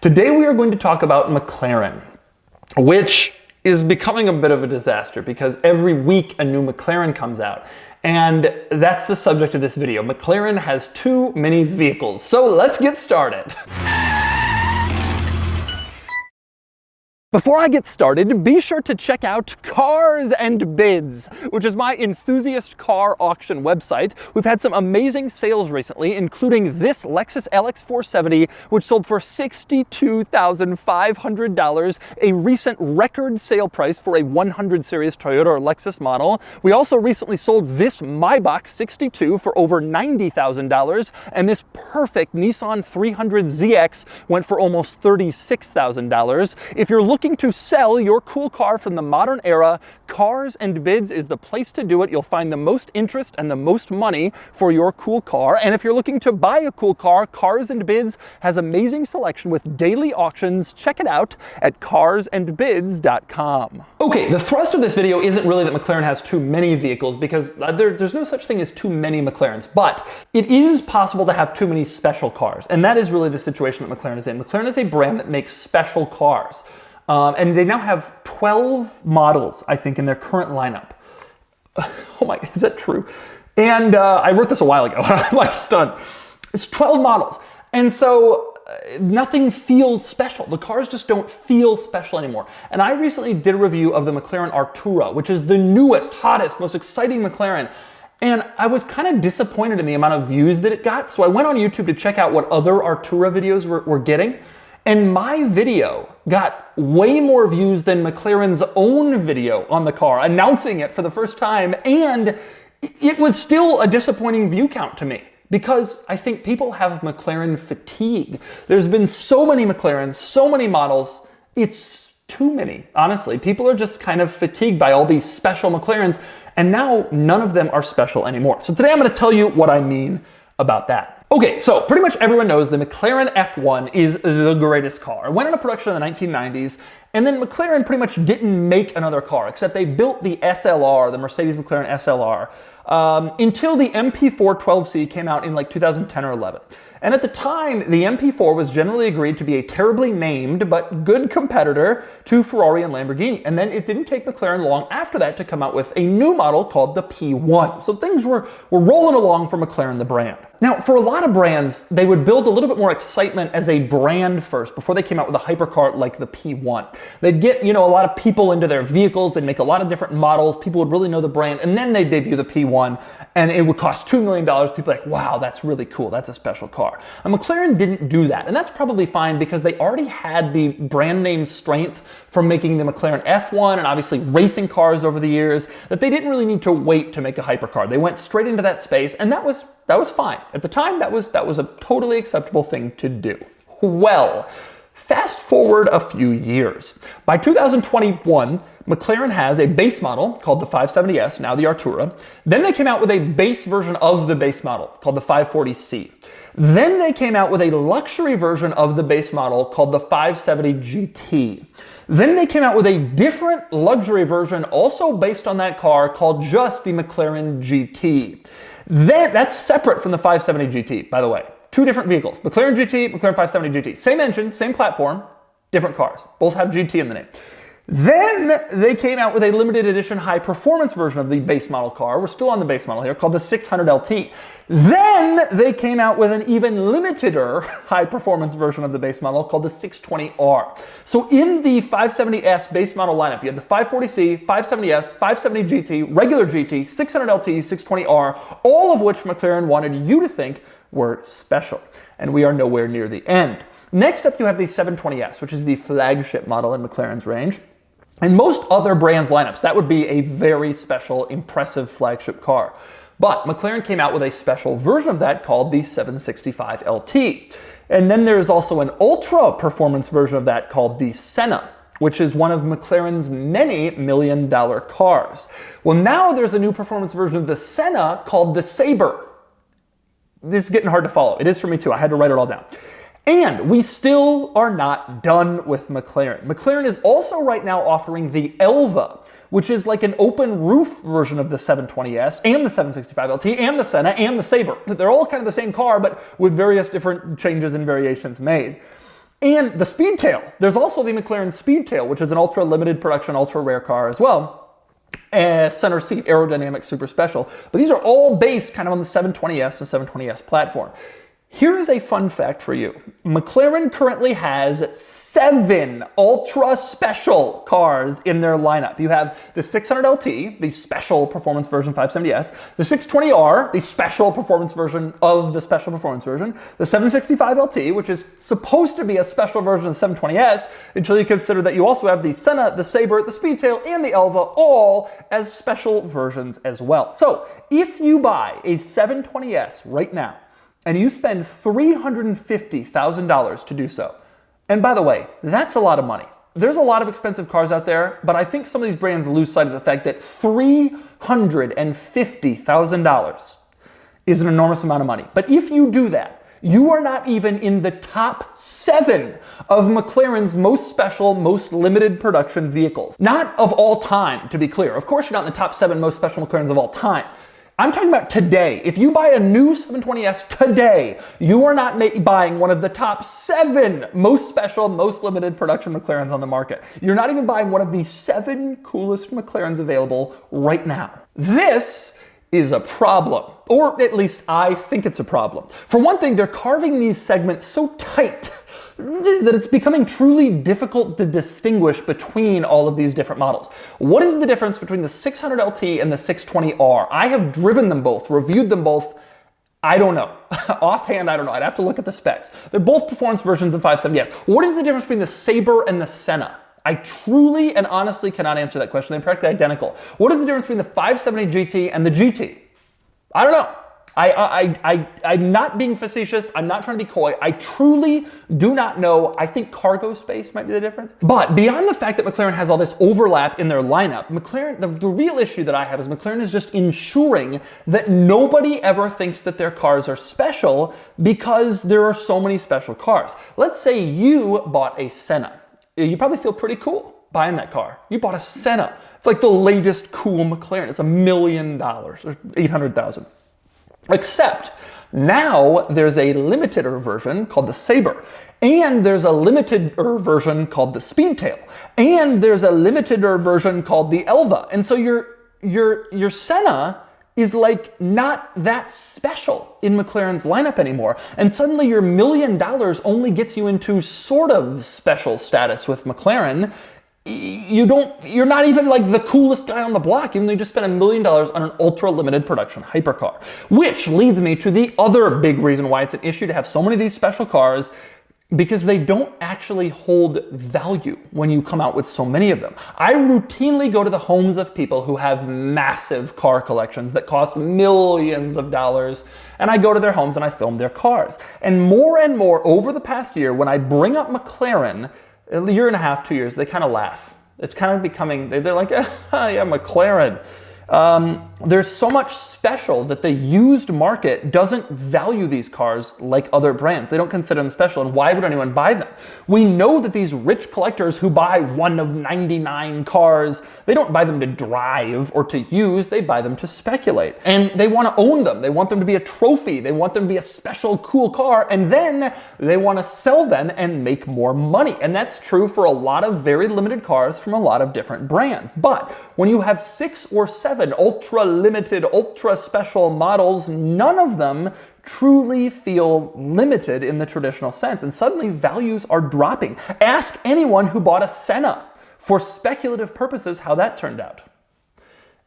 Today we are going to talk about McLaren, which is becoming a bit of a disaster because every week a new McLaren comes out. And that's the subject of this video. McLaren has too many vehicles. So let's get started. Before I get started, be sure to check out Cars and Bids, which is my enthusiast car auction website. We've had some amazing sales recently, including this Lexus LX 470, which sold for $62,500, a recent record sale price for a 100 series Toyota or Lexus model. We also recently sold this Maybach 62 for over $90,000, and this perfect Nissan 300ZX went for almost $36,000. If you're looking to sell your cool car from the modern era, Cars and Bids is the place to do it. You'll find the most interest and the most money for your cool car. And if you're looking to buy a cool car, Cars and Bids has amazing selection with daily auctions. Check it out at carsandbids.com. Okay, the thrust of this video isn't really that McLaren has too many vehicles, because there's no such thing as too many McLarens, but it is possible to have too many special cars. And that is really the situation that McLaren is in. McLaren is a brand that makes special cars. And they now have 12 models, I think, in their current lineup. Oh my, is that true? And I wrote this a while ago. I'm like stunned. It's 12 models. And so nothing feels special. The cars just don't feel special anymore. And I recently did a review of the McLaren Artura, which is the newest, hottest, most exciting McLaren. And I was kind of disappointed in the amount of views that it got. So I went on YouTube to check out what other Artura videos were getting. And my video got way more views than McLaren's own video on the car, announcing it for the first time. And it was still a disappointing view count to me, because I think people have McLaren fatigue. There's been so many McLarens, so many models, it's too many, honestly. People are just kind of fatigued by all these special McLarens, and now none of them are special anymore. So today I'm going to tell you what I mean about that. Okay, so pretty much everyone knows the McLaren F1 is the greatest car. It went into production in the 1990s, and then McLaren pretty much didn't make another car, except they built the SLR, the Mercedes McLaren SLR, until the MP4 12C came out in like 2010 or 11. And at the time, the MP4 was generally agreed to be a terribly named but good competitor to Ferrari and Lamborghini. And then it didn't take McLaren long after that to come out with a new model called the P1. So things were rolling along for McLaren, the brand. Now, for a lot of brands, they would build a little bit more excitement as a brand first before they came out with a hypercar like the P1. They'd get, a lot of people into their vehicles, they'd make a lot of different models, people would really know the brand, and then they'd debut the P1, and it would cost $2 million. People are like, wow, that's really cool, that's a special car. And McLaren didn't do that, and that's probably fine because they already had the brand name strength from making the McLaren F1 and obviously racing cars over the years, that they didn't really need to wait to make a hypercar. They went straight into that space, and that was fine. At the time, that was a totally acceptable thing to do. Well, fast forward a few years. By 2021, McLaren has a base model called the 570S, now the Artura. Then they came out with a base version of the base model called the 540C. Then they came out with a luxury version of the base model called the 570 GT. Then they came out with a different luxury version also based on that car called just the McLaren GT. That's separate from the 570 GT, by the way. Two different vehicles, McLaren GT, McLaren 570 GT. Same engine, same platform, different cars. Both have GT in the name. Then they came out with a limited edition high performance version of the base model car. We're still on the base model here, called the 600 LT. Then they came out with an even limiteder high performance version of the base model called the 620R. So in the 570S base model lineup, you had the 540C, 570S, 570 GT, regular GT, 600 LT, 620R, all of which McLaren wanted you to think were special. And we are nowhere near the end. Next up, you have the 720S, which is the flagship model in McLaren's range. In most other brands' lineups, that would be a very special, impressive flagship car. But McLaren came out with a special version of that called the 765 LT. And then there's also an ultra performance version of that called the Senna, which is one of McLaren's many million-dollar cars. Well, now there's a new performance version of the Senna called the Sabre. This is getting hard to follow. It is for me too. I had to write it all down. And we still are not done with McLaren. McLaren is also right now offering the Elva, which is like an open roof version of the 720S and the 765 LT and the Senna and the Sabre. They're all kind of the same car, but with various different changes and variations made. And the Speedtail. There's also the McLaren Speedtail, which is an ultra limited production, ultra rare car as well. Center seat, aerodynamic, super special. But these are all based kind of on the 720S and 720S platform. Here is a fun fact for you. McLaren currently has 7 ultra special cars in their lineup. You have the 600LT, the special performance version 570S, the 620R, the special performance version of the special performance version, the 765LT, which is supposed to be a special version of the 720S, until you consider that you also have the Senna, the Sabre, the Speedtail, and the Elva, all as special versions as well. So if you buy a 720S right now, and you spend $350,000 to do so. And by the way, that's a lot of money. There's a lot of expensive cars out there, but I think some of these brands lose sight of the fact that $350,000 is an enormous amount of money. But if you do that, you are not even in the top 7 of McLaren's most special, most limited production vehicles. Not of all time, to be clear. Of course, you're not in the top 7 most special McLarens of all time. I'm talking about today. If you buy a new 720S today, you are not buying one of the top 7 most special, most limited production McLarens on the market. You're not even buying one of the 7 coolest McLarens available right now. This is a problem, or at least I think it's a problem. For one thing, they're carving these segments so tight that it's becoming truly difficult to distinguish between all of these different models. What is the difference between the 600LT and the 620R? I have driven them both, reviewed them both. I don't know. Offhand, I don't know. I'd have to look at the specs. They're both performance versions of 570S. What is the difference between the Sabre and the Senna? I truly and honestly cannot answer that question. They're practically identical. What is the difference between the 570 GT and the GT? I don't know. I'm not being facetious. I'm not trying to be coy. I truly do not know. I think cargo space might be the difference. But beyond the fact that McLaren has all this overlap in their lineup, McLaren, the real issue that I have is McLaren is just ensuring that nobody ever thinks that their cars are special because there are so many special cars. Let's say you bought a Senna. You probably feel pretty cool buying that car. You bought a Senna. It's like the latest cool McLaren. It's $1 million or $800,000. Except now there's a limiteder version called the Sabre, and there's a limiteder version called the Speedtail, and there's a limiteder version called the Elva. And so your Senna is like not that special in McLaren's lineup anymore. And suddenly your $1 million only gets you into sort of special status with McLaren. You're not even like the coolest guy on the block, even though you just spent $1 million on an ultra limited production hypercar. Which leads me to the other big reason why it's an issue to have so many of these special cars, because they don't actually hold value when you come out with so many of them. I routinely go to the homes of people who have massive car collections that cost millions of dollars, and I go to their homes and I film their cars. And more over the past year, when I bring up McLaren, a year and a half, 2 years, they kind of laugh. It's kind of becoming, they're like, yeah, McLaren. There's so much special that the used market doesn't value these cars like other brands. They don't consider them special, and why would anyone buy them? We know that these rich collectors who buy one of 99 cars, they don't buy them to drive or to use, they buy them to speculate. And they want to own them. They want them to be a trophy. They want them to be a special, cool car, and then they want to sell them and make more money. And that's true for a lot of very limited cars from a lot of different brands. But when you have 6 or 7 ultra limited, ultra special models, none of them truly feel limited in the traditional sense, and suddenly values are dropping. Ask anyone who bought a Senna for speculative purposes how that turned out.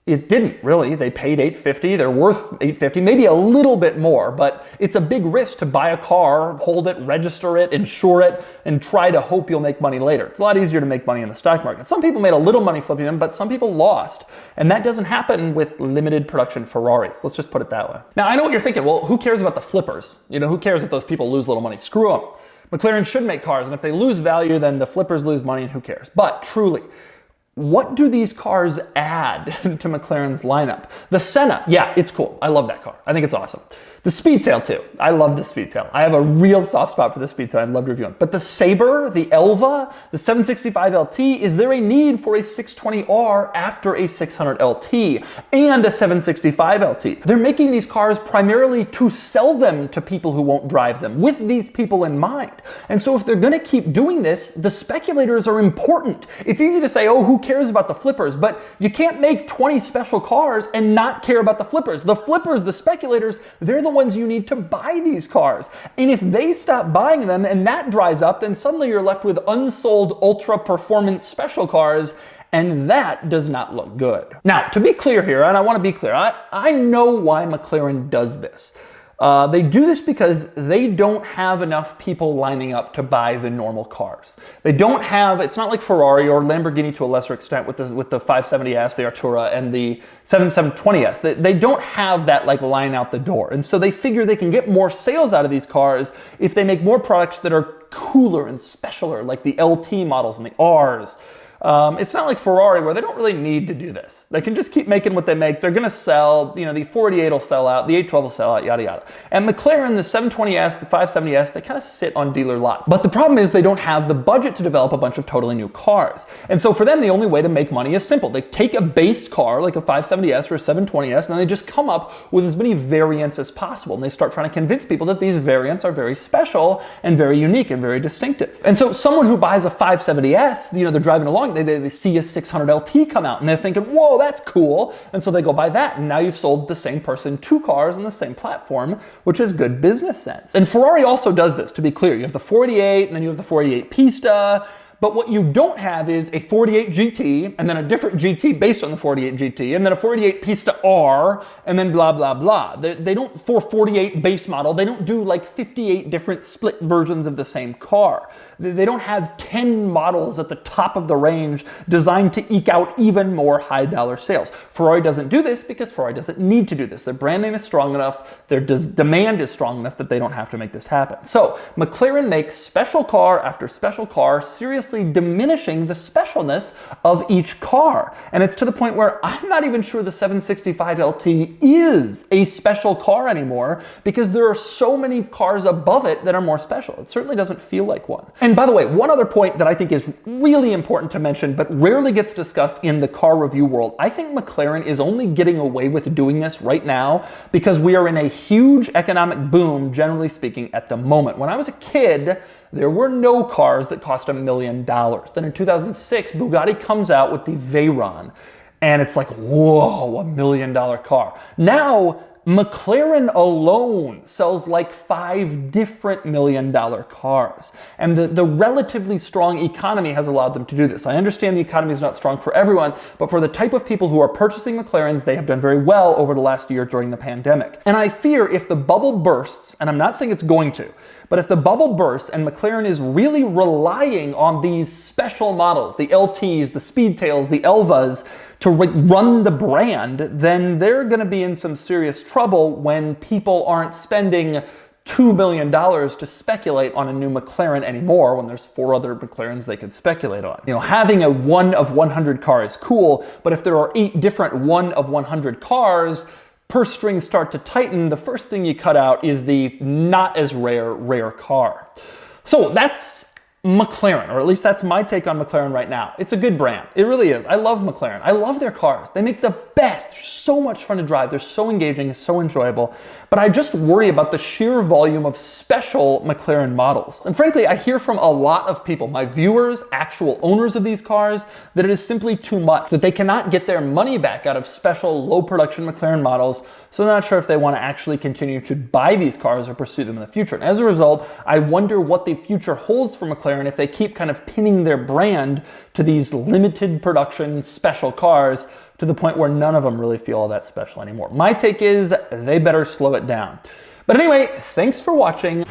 It didn't really. They paid $850. They're worth $850, maybe a little bit more, but it's a big risk to buy a car, hold it, register it, insure it, and try to hope you'll make money later. It's a lot easier to make money in the stock market. Some people made a little money flipping them, but some people lost. And that doesn't happen with limited production Ferraris. Let's just put it that way. Now, I know what you're thinking. Well, who cares about the flippers? You know, who cares if those people lose a little money? Screw them. McLaren should make cars, and if they lose value, then the flippers lose money, and who cares? But truly, what do these cars add to McLaren's lineup? The Senna, yeah, it's cool. I love that car. I think it's awesome. The Speedtail too. I love the Speedtail. I have a real soft spot for the Speedtail. I'd love to review it. But the Sabre, the Elva, the 765 LT, is there a need for a 620R after a 600 LT and a 765 LT? They're making these cars primarily to sell them to people who won't drive them, with these people in mind. And so if they're gonna keep doing this, the speculators are important. It's easy to say, oh, who cares about the flippers? But you can't make 20 special cars and not care about the flippers. The flippers, the speculators, they're the ones you need to buy these cars. And if they stop buying them and that dries up, then suddenly you're left with unsold ultra performance special cars, and that does not look good. Now, to be clear here, and I want to be clear, I know why McLaren does this. They do this because they don't have enough people lining up to buy the normal cars. They don't have, it's not like Ferrari or Lamborghini to a lesser extent with the 570S, the Artura, and the 7720S. They don't have that like line out the door. And so they figure they can get more sales out of these cars if they make more products that are cooler and specialer, like the LT models and the Rs. It's not like Ferrari where they don't really need to do this. They can just keep making what they make. They're going to sell, the 488 will sell out, the 812 will sell out, yada, yada. And McLaren, the 720S, the 570S, they kind of sit on dealer lots. But the problem is they don't have the budget to develop a bunch of totally new cars. And so for them, the only way to make money is simple. They take a base car like a 570S or a 720S, and then they just come up with as many variants as possible. And they start trying to convince people that these variants are very special and very unique and very distinctive. And so someone who buys a 570S, they're driving along, they see a 600 LT come out and they're thinking, whoa, that's cool. And so they go buy that. And now you've sold the same person two cars on the same platform, which is good business sense. And Ferrari also does this, to be clear. You have the 488 and then you have the 488 Pista. But what you don't have is a 48 GT and then a different GT based on the 48 GT and then a 48 Pista R and then blah, blah, blah. They don't, for 48 base model, they don't do like 58 different split versions of the same car. They don't have 10 models at the top of the range designed to eke out even more high dollar sales. Ferrari doesn't do this because Ferrari doesn't need to do this. Their brand name is strong enough, their demand is strong enough that they don't have to make this happen. So McLaren makes special car after special car, seriously diminishing the specialness of each car. And it's to the point where I'm not even sure the 765 LT is a special car anymore because there are so many cars above it that are more special. It certainly doesn't feel like one. And by the way, one other point that I think is really important to mention but rarely gets discussed in the car review world. I think McLaren is only getting away with doing this right now because we are in a huge economic boom, generally speaking, at the moment. When I was a kid, there were no cars that cost $1 million. Then in 2006, Bugatti comes out with the Veyron, and it's like, whoa, $1 million car. Now, McLaren alone sells like 5 different $1 million cars. And the relatively strong economy has allowed them to do this. I understand the economy is not strong for everyone, but for the type of people who are purchasing McLarens, they have done very well over the last year during the pandemic. And I fear if the bubble bursts, and I'm not saying it's going to, but if the bubble bursts and McLaren is really relying on these special models, the LTs, the Speedtails, the Elvas, to run the brand, then they're going to be in some serious trouble when people aren't spending $2 million to speculate on a new McLaren anymore when there's 4 other McLarens they could speculate on. Having a 1 of 100 car is cool, but if there are 8 different 1 of 100 cars, purse strings start to tighten. The first thing you cut out is the not as rare car. So that's McLaren, or at least that's my take on McLaren right now. It's a good brand. It really is. I love McLaren. I love their cars. They make the best. They're so much fun to drive. They're so engaging, so enjoyable. But I just worry about the sheer volume of special McLaren models. And frankly, I hear from a lot of people, my viewers, actual owners of these cars, that it is simply too much, that they cannot get their money back out of special low production McLaren models. So I'm not sure if they want to actually continue to buy these cars or pursue them in the future. And as a result, I wonder what the future holds for McLaren if they keep kind of pinning their brand to these limited production special cars to the point where none of them really feel all that special anymore. My take is they better slow it down. But anyway, thanks for watching.